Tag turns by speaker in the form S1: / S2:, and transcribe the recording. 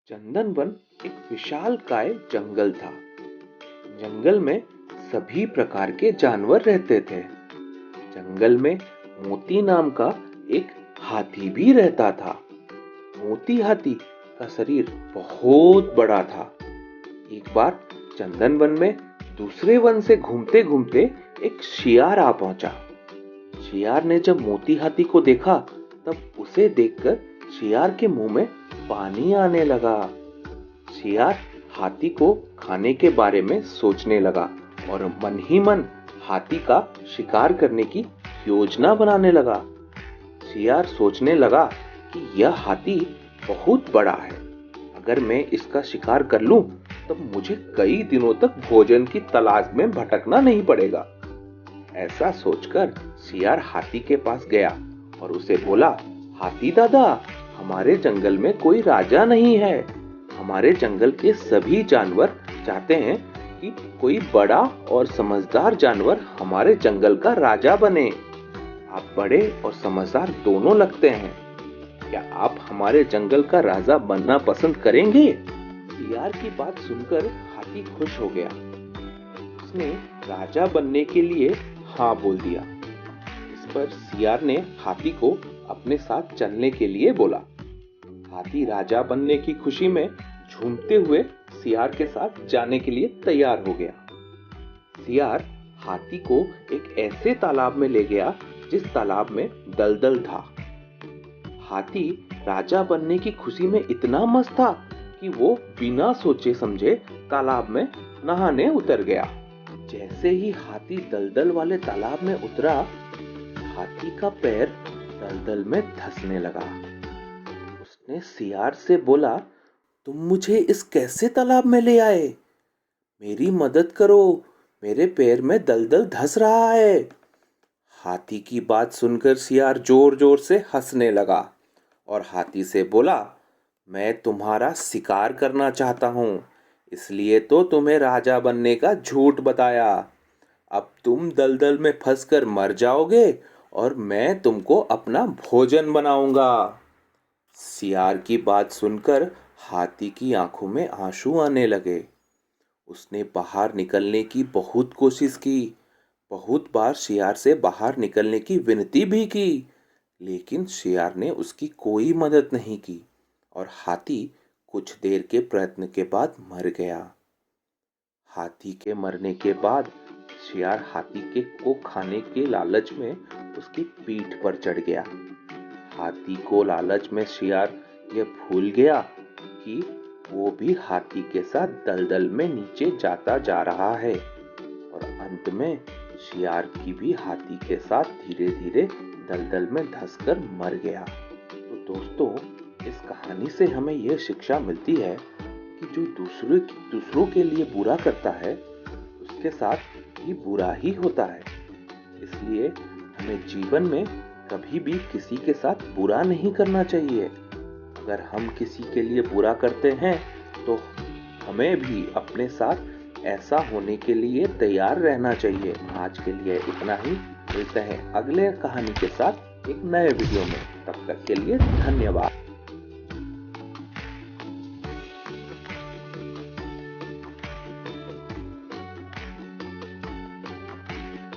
S1: चंदनवन एक विशालकाय जंगल था। जंगल में सभी प्रकार के जानवर रहते थे। जंगल में मोती नाम का एक हाथी भी रहता था। मोती हाथी का शरीर बहुत बड़ा था। एक बार चंदनवन में दूसरे वन से घूमते घूमते एक शियार आ पहुंचा। शियार ने जब मोती हाथी को देखा तब उसे देखकर शियार के मुंह में पानी आने लगा। शियार हाथी को खाने के बारे में सोचने लगा और मन ही मन हाथी का शिकार करने की योजना बनाने लगा। शियार सोचने लगा कि यह हाथी बहुत बड़ा है। अगर मैं इसका शिकार कर लूं तब मुझे कई दिनों तक भोजन की तलाश में भटकना नहीं पड़ेगा। ऐसा सोचकर शियार हाथी के पास गया और उसे बोला, हाथी दादा, हमारे जंगल में कोई राजा नहीं है। हमारे जंगल के सभी जानवर चाहते हैं कि कोई बड़ा और समझदार जानवर हमारे जंगल का राजा बने। आप बड़े और समझदार दोनों लगते हैं। क्या आप हमारे जंगल का राजा बनना पसंद करेंगे? शियार की बात सुनकर हाथी खुश हो गया। उसने राजा बनने के लिए हाँ बोल दिया। इस पर शियार ने हाथी को अपने साथ चलने के लिए बोला। हाथी राजा बनने की खुशी में झूमते हुए शियार के साथ जाने के लिए तैयार हो गया। शियार हाथी को एक ऐसे तालाब में ले गया जिस तालाब में दलदल था। हाथी राजा बनने की खुशी में इतना मस्त था कि वो बिना सोचे समझे तालाब में नहाने उतर गया। जैसे ही हाथी दलदल वाले तालाब में उतरा, हाथी का पैर दलदल में धंसने लगा। उसने शियार से बोला, तुम मुझे इस कैसे तालाब में ले आए? मेरी मदद करो, मेरे पैर में दलदल धंस रहा है। हाथी की बात सुनकर शियार जोर जोर से हंसने लगा और हाथी से बोला, मैं तुम्हारा शिकार करना चाहता हूँ, इसलिए तो तुम्हें राजा बनने का झूठ बताया। अब तुम दलदल में फंसकर मर जाओगे और मैं तुमको अपना भोजन बनाऊंगा। शियार की बात सुनकर हाथी की आंखों में आंसू आने लगे। उसने बाहर निकलने की बहुत कोशिश की। बहुत बार शियार से बाहर निकलने की विनती भी की, लेकिन शियार ने उसकी कोई मदद नहीं की और हाथी कुछ देर के प्रयत्न के बाद मर गया। हाथी के मरने के बाद शियार हाथी के को खाने के लालच में उसकी पीठ पर चढ़ गया। हाथी को लालच में शियार यह भूल गया कि वो भी हाथी के साथ दलदल में नीचे जाता जा रहा है और अंत में शियार की भी हाथी के साथ धीरे धीरे दलदल में धंसकर मर गया। तो दोस्तों, इस कहानी से हमें यह शिक्षा मिलती है कि जो दूसरों के लिए बुरा करता है उसके साथ भी बुरा ही होता है। इसलिए हमें जीवन में कभी भी किसी के साथ बुरा नहीं करना चाहिए। अगर हम किसी के लिए बुरा करते हैं तो हमें भी अपने साथ ऐसा होने के लिए तैयार रहना चाहिए। आज के लिए इतना ही। मिलते हैं अगले कहानी के साथ एक नए वीडियो में। तब तक के लिए धन्यवाद।